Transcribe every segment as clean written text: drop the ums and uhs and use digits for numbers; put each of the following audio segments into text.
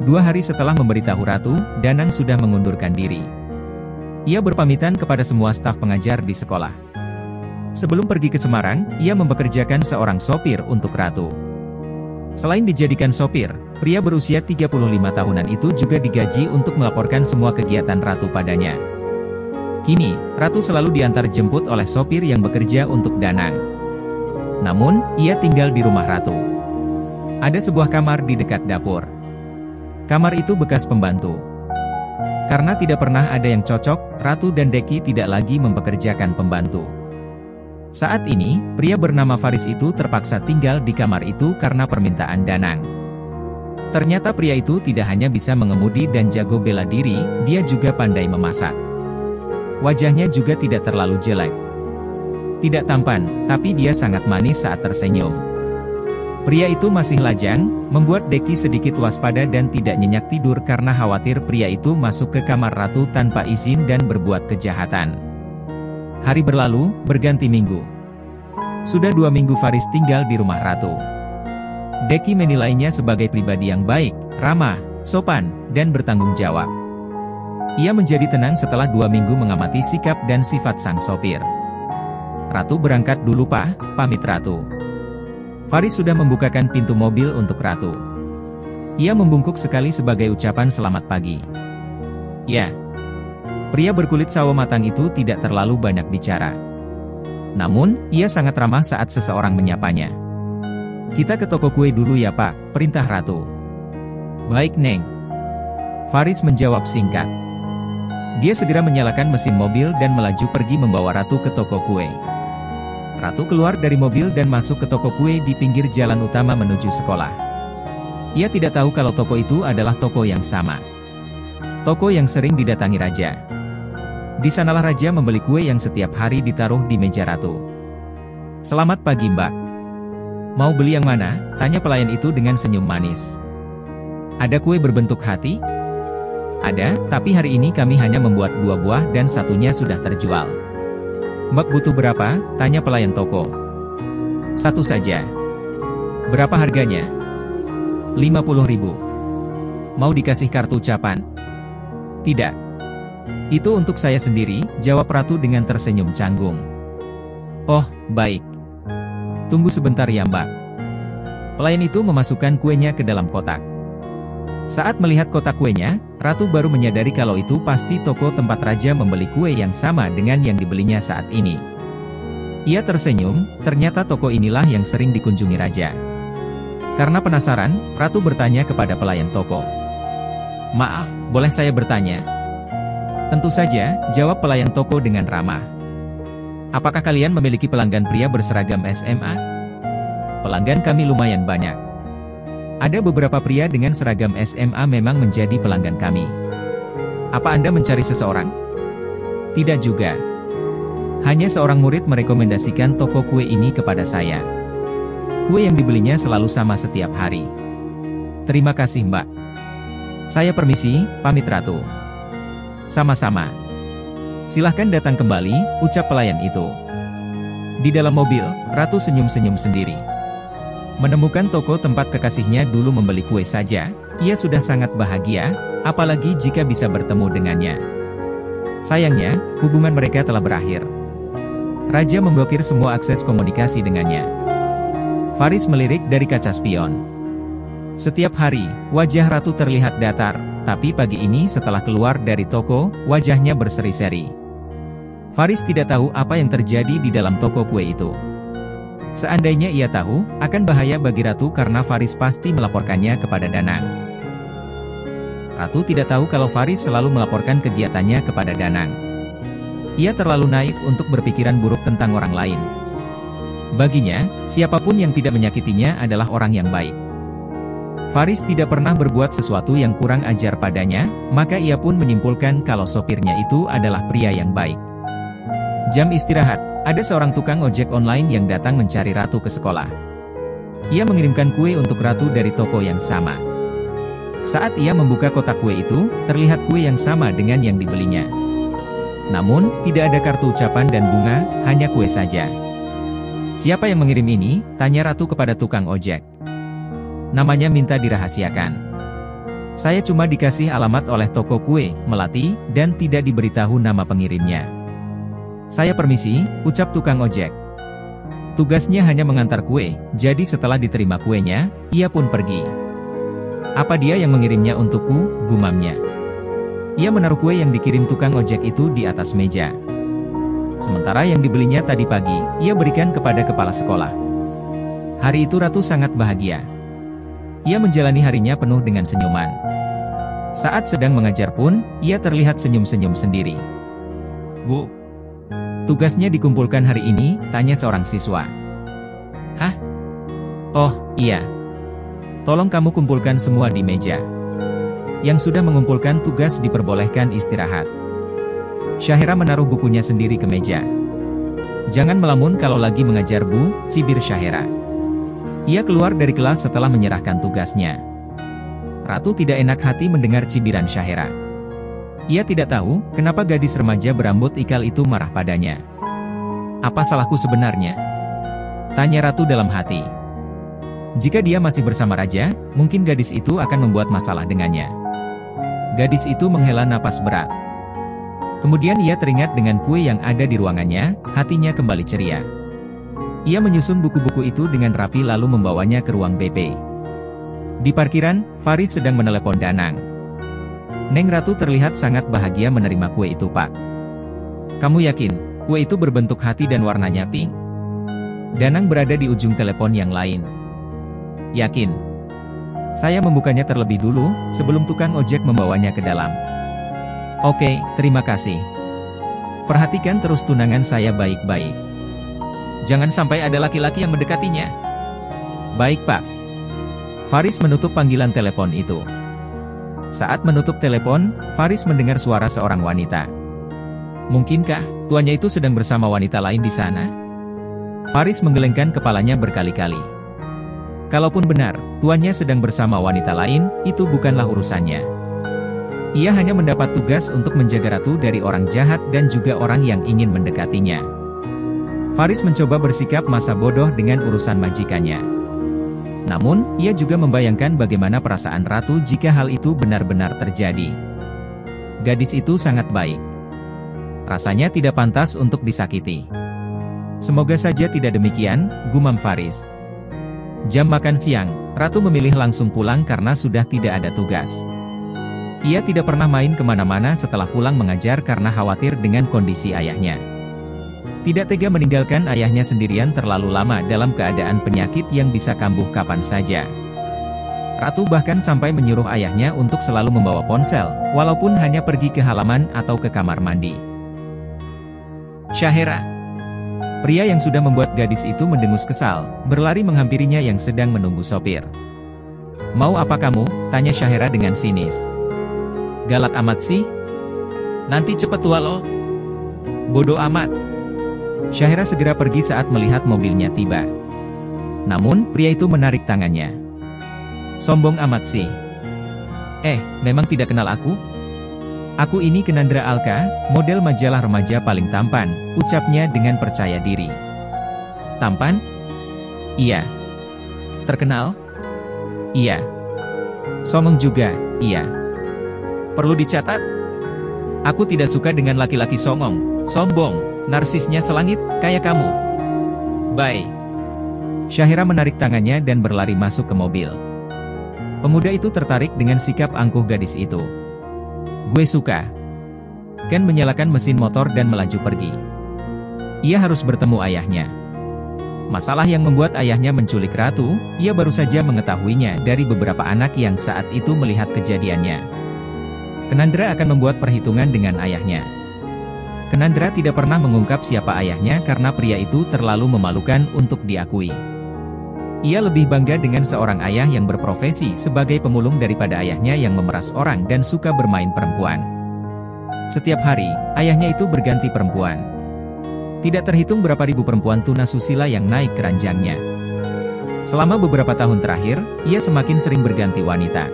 2 hari setelah memberitahu Ratu, Danang sudah mengundurkan diri. Ia berpamitan kepada semua staf pengajar di sekolah. Sebelum pergi ke Semarang, ia mempekerjakan seorang sopir untuk Ratu. Selain dijadikan sopir, pria berusia 35 tahunan itu juga digaji untuk melaporkan semua kegiatan Ratu padanya. Kini, Ratu selalu diantar jemput oleh sopir yang bekerja untuk Danang. Namun, ia tinggal di rumah Ratu. Ada sebuah kamar di dekat dapur. Kamar itu bekas pembantu. Karena tidak pernah ada yang cocok, Ratu dan Deki tidak lagi mempekerjakan pembantu. Saat ini, pria bernama Faris itu terpaksa tinggal di kamar itu karena permintaan Danang. Ternyata pria itu tidak hanya bisa mengemudi dan jago bela diri, dia juga pandai memasak. Wajahnya juga tidak terlalu jelek. Tidak tampan, tapi dia sangat manis saat tersenyum. Pria itu masih lajang, membuat Deki sedikit waspada dan tidak nyenyak tidur karena khawatir pria itu masuk ke kamar Ratu tanpa izin dan berbuat kejahatan. Hari berlalu, berganti minggu. Sudah 2 minggu Faris tinggal di rumah Ratu. Deki menilainya sebagai pribadi yang baik, ramah, sopan, dan bertanggung jawab. Ia menjadi tenang setelah 2 minggu mengamati sikap dan sifat sang sopir. Ratu berangkat dulu Pak, pamit Ratu. Faris sudah membukakan pintu mobil untuk Ratu. Ia membungkuk sekali sebagai ucapan selamat pagi. Ya. Pria berkulit sawo matang itu tidak terlalu banyak bicara. Namun, ia sangat ramah saat seseorang menyapanya. Kita ke toko kue dulu ya Pak, perintah Ratu. Baik Neng. Faris menjawab singkat. Dia segera menyalakan mesin mobil dan melaju pergi membawa Ratu ke toko kue. Ratu keluar dari mobil dan masuk ke toko kue di pinggir jalan utama menuju sekolah. Ia tidak tahu kalau toko itu adalah toko yang sama. Toko yang sering didatangi Raja. Di sanalah Raja membeli kue yang setiap hari ditaruh di meja Ratu. Selamat pagi Mbak. Mau beli yang mana? Tanya pelayan itu dengan senyum manis. Ada kue berbentuk hati? Ada, tapi hari ini kami hanya membuat 2 buah dan satunya sudah terjual. Mbak butuh berapa? Tanya pelayan toko. 1 saja. Berapa harganya? 50.000. Mau dikasih kartu ucapan? Tidak. Itu untuk saya sendiri, jawab Ratu dengan tersenyum canggung. Oh, baik. Tunggu sebentar ya Mbak. Pelayan itu memasukkan kuenya ke dalam kotak. Saat melihat kotak kuenya, Ratu baru menyadari kalau itu pasti toko tempat Raja membeli kue yang sama dengan yang dibelinya saat ini. Ia tersenyum, ternyata toko inilah yang sering dikunjungi Raja. Karena penasaran, Ratu bertanya kepada pelayan toko. Maaf, boleh saya bertanya? Tentu saja, jawab pelayan toko dengan ramah. Apakah kalian memiliki pelanggan pria berseragam SMA? Pelanggan kami lumayan banyak. Ada beberapa pria dengan seragam SMA memang menjadi pelanggan kami. Apa Anda mencari seseorang? Tidak juga. Hanya seorang murid merekomendasikan toko kue ini kepada saya. Kue yang dibelinya selalu sama setiap hari. Terima kasih Mbak. Saya permisi, pamit Ratu. Sama-sama. Silahkan datang kembali, ucap pelayan itu. Di dalam mobil, Ratu senyum-senyum sendiri. Menemukan toko tempat kekasihnya dulu membeli kue saja, ia sudah sangat bahagia, apalagi jika bisa bertemu dengannya. Sayangnya, hubungan mereka telah berakhir. Raja memblokir semua akses komunikasi dengannya. Faris melirik dari kaca spion. Setiap hari, wajah Ratu terlihat datar, tapi pagi ini setelah keluar dari toko, wajahnya berseri-seri. Faris tidak tahu apa yang terjadi di dalam toko kue itu. Seandainya ia tahu, akan bahaya bagi Ratu karena Faris pasti melaporkannya kepada Danang. Ratu tidak tahu kalau Faris selalu melaporkan kegiatannya kepada Danang. Ia terlalu naif untuk berpikiran buruk tentang orang lain. Baginya, siapapun yang tidak menyakitinya adalah orang yang baik. Faris tidak pernah berbuat sesuatu yang kurang ajar padanya, maka ia pun menyimpulkan kalau sopirnya itu adalah pria yang baik. Jam istirahat, ada seorang tukang ojek online yang datang mencari Ratu ke sekolah. Ia mengirimkan kue untuk Ratu dari toko yang sama. Saat ia membuka kotak kue itu, terlihat kue yang sama dengan yang dibelinya. Namun, tidak ada kartu ucapan dan bunga, hanya kue saja. Siapa yang mengirim ini? Tanya Ratu kepada tukang ojek. Namanya minta dirahasiakan. Saya cuma dikasih alamat oleh toko kue, Melati, dan tidak diberitahu nama pengirimnya. Saya permisi, ucap tukang ojek. Tugasnya hanya mengantar kue, jadi setelah diterima kuenya, ia pun pergi. Apa dia yang mengirimnya untukku, gumamnya. Ia menaruh kue yang dikirim tukang ojek itu di atas meja. Sementara yang dibelinya tadi pagi, ia berikan kepada kepala sekolah. Hari itu Ratu sangat bahagia. Ia menjalani harinya penuh dengan senyuman. Saat sedang mengajar pun, ia terlihat senyum-senyum sendiri. Bu, tugasnya dikumpulkan hari ini, tanya seorang siswa. Hah? Oh, iya. Tolong kamu kumpulkan semua di meja. Yang sudah mengumpulkan tugas diperbolehkan istirahat. Syahira menaruh bukunya sendiri ke meja. Jangan melamun kalau lagi mengajar Bu, cibir Syahira. Ia keluar dari kelas setelah menyerahkan tugasnya. Ratu tidak enak hati mendengar cibiran Syahira. Ia tidak tahu, kenapa gadis remaja berambut ikal itu marah padanya. Apa salahku sebenarnya? Tanya Ratu dalam hati. Jika dia masih bersama Raja, mungkin gadis itu akan membuat masalah dengannya. Gadis itu menghela napas berat. Kemudian ia teringat dengan kue yang ada di ruangannya, hatinya kembali ceria. Ia menyusun buku-buku itu dengan rapi lalu membawanya ke ruang BP. Di parkiran, Faris sedang menelepon Danang. Neng Ratu terlihat sangat bahagia menerima kue itu, Pak. Kamu yakin, kue itu berbentuk hati dan warnanya pink? Danang berada di ujung telepon yang lain. Yakin. Saya membukanya terlebih dulu, sebelum tukang ojek membawanya ke dalam. Oke, terima kasih. Perhatikan terus tunangan saya baik-baik. Jangan sampai ada laki-laki yang mendekatinya. Baik, Pak. Faris menutup panggilan telepon itu. Saat menutup telepon, Faris mendengar suara seorang wanita. Mungkinkah, tuannya itu sedang bersama wanita lain di sana? Faris menggelengkan kepalanya berkali-kali. Kalaupun benar, tuannya sedang bersama wanita lain, itu bukanlah urusannya. Ia hanya mendapat tugas untuk menjaga Ratu dari orang jahat dan juga orang yang ingin mendekatinya. Faris mencoba bersikap masa bodoh dengan urusan majikannya. Namun, ia juga membayangkan bagaimana perasaan Ratu jika hal itu benar-benar terjadi. Gadis itu sangat baik. Rasanya tidak pantas untuk disakiti. Semoga saja tidak demikian, gumam Faris. Jam makan siang, Ratu memilih langsung pulang karena sudah tidak ada tugas. Ia tidak pernah main kemana-mana setelah pulang mengajar karena khawatir dengan kondisi ayahnya. Tidak tega meninggalkan ayahnya sendirian terlalu lama dalam keadaan penyakit yang bisa kambuh kapan saja. Ratu bahkan sampai menyuruh ayahnya untuk selalu membawa ponsel, walaupun hanya pergi ke halaman atau ke kamar mandi. Syahira. Pria yang sudah membuat gadis itu mendengus kesal, berlari menghampirinya yang sedang menunggu sopir. Mau apa kamu? Tanya Syahira dengan sinis. Galak amat sih. Nanti cepet tua lo. Bodoh amat. Syahira segera pergi saat melihat mobilnya tiba. Namun, pria itu menarik tangannya. Sombong amat sih. Memang tidak kenal aku? Aku ini Kenandra Alka, model majalah remaja paling tampan, ucapnya dengan percaya diri. Tampan? Iya. Terkenal? Iya. Songong juga, iya. Perlu dicatat? Aku tidak suka dengan laki-laki songong, sombong, narsisnya selangit, kayak kamu. Bye. Syahira menarik tangannya dan berlari masuk ke mobil. Pemuda itu tertarik dengan sikap angkuh gadis itu. Gue suka. Ken menyalakan mesin motor dan melaju pergi. Ia harus bertemu ayahnya. Masalah yang membuat ayahnya menculik Ratu, ia baru saja mengetahuinya dari beberapa anak yang saat itu melihat kejadiannya. Kenandra akan membuat perhitungan dengan ayahnya. Kenandra tidak pernah mengungkap siapa ayahnya karena pria itu terlalu memalukan untuk diakui. Ia lebih bangga dengan seorang ayah yang berprofesi sebagai pemulung daripada ayahnya yang memeras orang dan suka bermain perempuan. Setiap hari, ayahnya itu berganti perempuan. Tidak terhitung berapa ribu perempuan tunasusila yang naik ke ranjangnya. Selama beberapa tahun terakhir, ia semakin sering berganti wanita.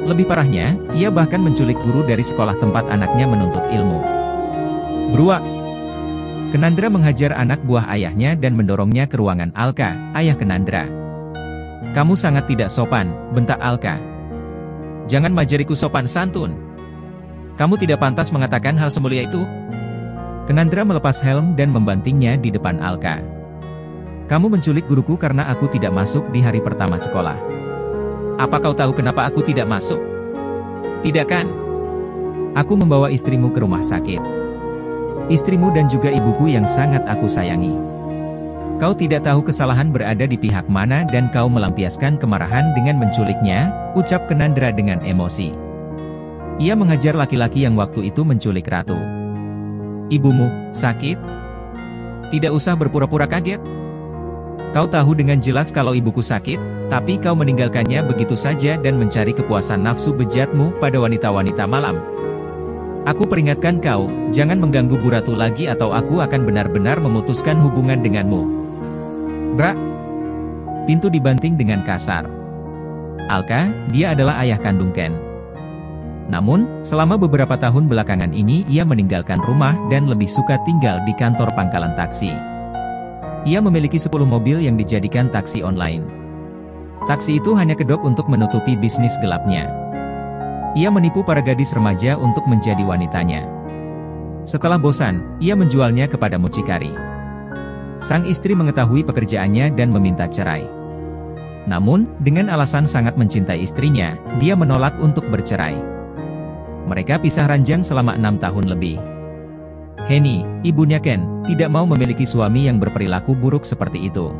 Lebih parahnya, ia bahkan menculik guru dari sekolah tempat anaknya menuntut ilmu. Beruak! Kenandra menghajar anak buah ayahnya dan mendorongnya ke ruangan Alka, ayah Kenandra. Kamu sangat tidak sopan, bentak Alka. Jangan majeriku sopan santun. Kamu tidak pantas mengatakan hal semulia itu. Kenandra melepas helm dan membantingnya di depan Alka. Kamu menculik guruku karena aku tidak masuk di hari pertama sekolah. Apa kau tahu kenapa aku tidak masuk? Tidak kan? Aku membawa istrimu ke rumah sakit. Istrimu dan juga ibuku yang sangat aku sayangi. Kau tidak tahu kesalahan berada di pihak mana dan kau melampiaskan kemarahan dengan menculiknya, ucap Kenandra dengan emosi. Ia mengajar laki-laki yang waktu itu menculik Ratu. Ibumu sakit? Tidak usah berpura-pura kaget. Kau tahu dengan jelas kalau ibuku sakit, tapi kau meninggalkannya begitu saja dan mencari kepuasan nafsu bejatmu pada wanita-wanita malam. Aku peringatkan kau, jangan mengganggu Bu Ratu lagi atau aku akan benar-benar memutuskan hubungan denganmu. Brak! Pintu dibanting dengan kasar. Alka, dia adalah ayah kandung Ken. Namun, selama beberapa tahun belakangan ini ia meninggalkan rumah dan lebih suka tinggal di kantor pangkalan taksi. Ia memiliki 10 mobil yang dijadikan taksi online. Taksi itu hanya kedok untuk menutupi bisnis gelapnya. Ia menipu para gadis remaja untuk menjadi wanitanya. Setelah bosan, ia menjualnya kepada mucikari. Sang istri mengetahui pekerjaannya dan meminta cerai. Namun, dengan alasan sangat mencintai istrinya, dia menolak untuk bercerai. Mereka pisah ranjang selama 6 tahun lebih. Henny, ibunya Ken, tidak mau memiliki suami yang berperilaku buruk seperti itu.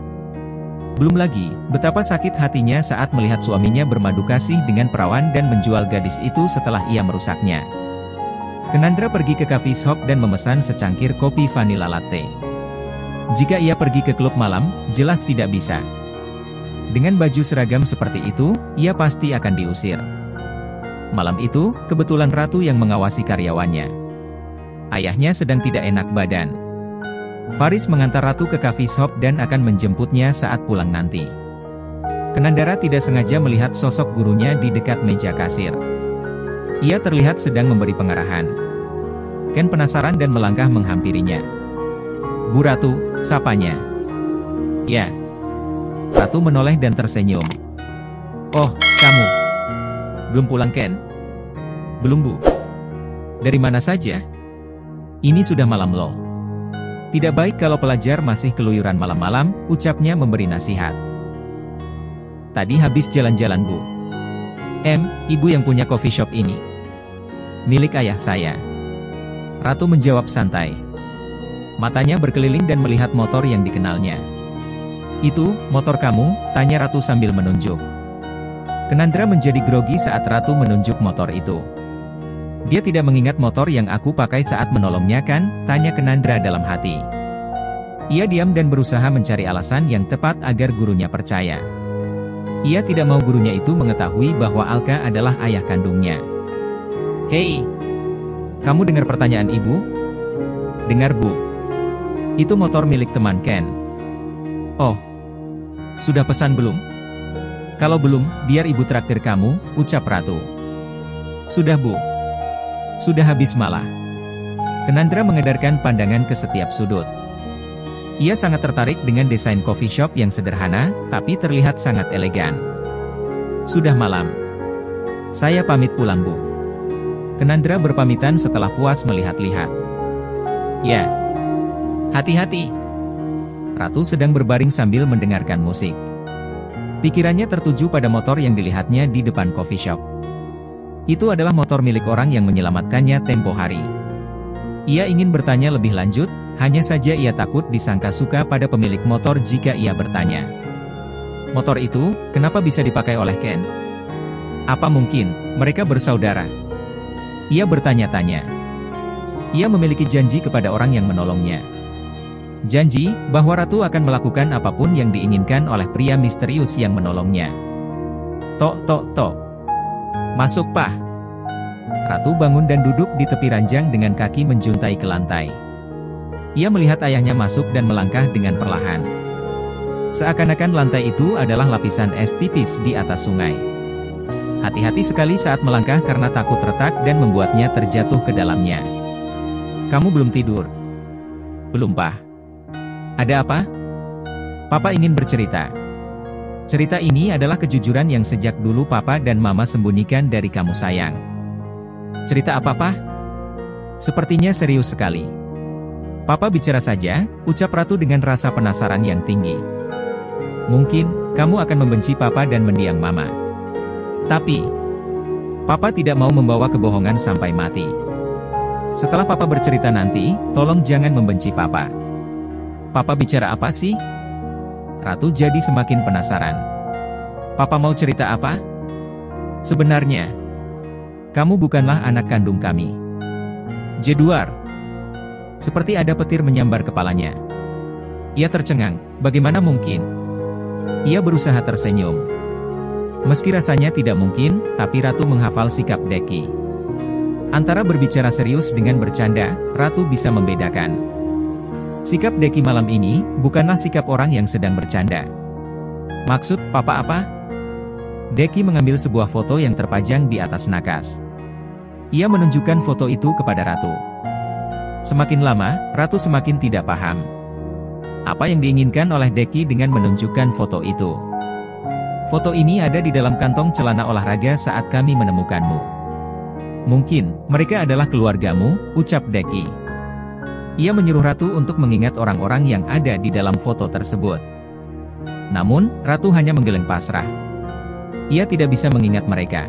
Belum lagi, betapa sakit hatinya saat melihat suaminya bermadu kasih dengan perawan dan menjual gadis itu setelah ia merusaknya. Kenandra pergi ke coffee shop dan memesan secangkir kopi vanilla latte. Jika ia pergi ke klub malam, jelas tidak bisa. Dengan baju seragam seperti itu, ia pasti akan diusir. Malam itu, kebetulan Ratu yang mengawasi karyawannya. Ayahnya sedang tidak enak badan. Faris mengantar Ratu ke coffee shop dan akan menjemputnya saat pulang nanti. Kenandra tidak sengaja melihat sosok gurunya di dekat meja kasir. Ia terlihat sedang memberi pengarahan. Ken penasaran dan melangkah menghampirinya. Bu Ratu, sapanya. Ya. Ratu menoleh dan tersenyum. Oh, kamu. Belum pulang Ken? Belum Bu. Dari mana saja? Ini sudah malam loh. Tidak baik kalau pelajar masih keluyuran malam-malam, ucapnya memberi nasihat. Tadi habis jalan-jalan Bu. Ibu yang punya coffee shop ini. Milik ayah saya. Ratu menjawab santai. Matanya berkeliling dan melihat motor yang dikenalnya. Itu, motor kamu? Tanya Ratu sambil menunjuk. Kenandra menjadi grogi saat Ratu menunjuk motor itu. Dia tidak mengingat motor yang aku pakai saat menolongnya kan? Tanya Kenandra dalam hati. Ia diam dan berusaha mencari alasan yang tepat agar gurunya percaya. Ia tidak mau gurunya itu mengetahui bahwa Alka adalah ayah kandungnya. Hei! Kamu dengar pertanyaan ibu? Dengar Bu. Itu motor milik teman Ken. Oh. Sudah pesan belum? Kalau belum, biar ibu traktir kamu, ucap Ratu. Sudah Bu. Sudah habis malah. Kenandra mengedarkan pandangan ke setiap sudut. Ia sangat tertarik dengan desain coffee shop yang sederhana, tapi terlihat sangat elegan. Sudah malam. Saya pamit pulang Bu. Kenandra berpamitan setelah puas melihat-lihat. Ya. Hati-hati. Ratu sedang berbaring sambil mendengarkan musik. Pikirannya tertuju pada motor yang dilihatnya di depan coffee shop. Itu adalah motor milik orang yang menyelamatkannya tempo hari. Ia ingin bertanya lebih lanjut, hanya saja ia takut disangka suka pada pemilik motor jika ia bertanya. Motor itu, kenapa bisa dipakai oleh Ken? Apa mungkin, mereka bersaudara? Ia bertanya-tanya. Ia memiliki janji kepada orang yang menolongnya. Janji, bahwa Ratu akan melakukan apapun yang diinginkan oleh pria misterius yang menolongnya. Tok tok tok. Masuk Pak. Ratu bangun dan duduk di tepi ranjang dengan kaki menjuntai ke lantai. Ia melihat ayahnya masuk dan melangkah dengan perlahan. Seakan-akan lantai itu adalah lapisan es tipis di atas sungai. Hati-hati sekali saat melangkah karena takut retak dan membuatnya terjatuh ke dalamnya. Kamu belum tidur? Belum Pak. Ada apa? Papa ingin bercerita. Cerita ini adalah kejujuran yang sejak dulu Papa dan Mama sembunyikan dari kamu sayang. Cerita apa, Pak? Sepertinya serius sekali. Papa bicara saja, ucap Ratu dengan rasa penasaran yang tinggi. Mungkin, kamu akan membenci Papa dan mendiang Mama. Tapi, Papa tidak mau membawa kebohongan sampai mati. Setelah Papa bercerita nanti, tolong jangan membenci Papa. Papa bicara apa sih? Ratu jadi semakin penasaran. Papa mau cerita apa? Sebenarnya, kamu bukanlah anak kandung kami. Jedwar. Seperti ada petir menyambar kepalanya. Ia tercengang, bagaimana mungkin? Ia berusaha tersenyum. Meski rasanya tidak mungkin, tapi Ratu menghafal sikap Deki. Antara berbicara serius dengan bercanda, Ratu bisa membedakan. Sikap Deki malam ini, bukanlah sikap orang yang sedang bercanda. Maksud, Papa apa? Deki mengambil sebuah foto yang terpajang di atas nakas. Ia menunjukkan foto itu kepada Ratu. Semakin lama, Ratu semakin tidak paham. Apa yang diinginkan oleh Deki dengan menunjukkan foto itu? Foto ini ada di dalam kantong celana olahraga saat kami menemukanmu. Mungkin, mereka adalah keluargamu, ucap Deki. Ia menyuruh Ratu untuk mengingat orang-orang yang ada di dalam foto tersebut. Namun, Ratu hanya menggeleng pasrah. Ia tidak bisa mengingat mereka.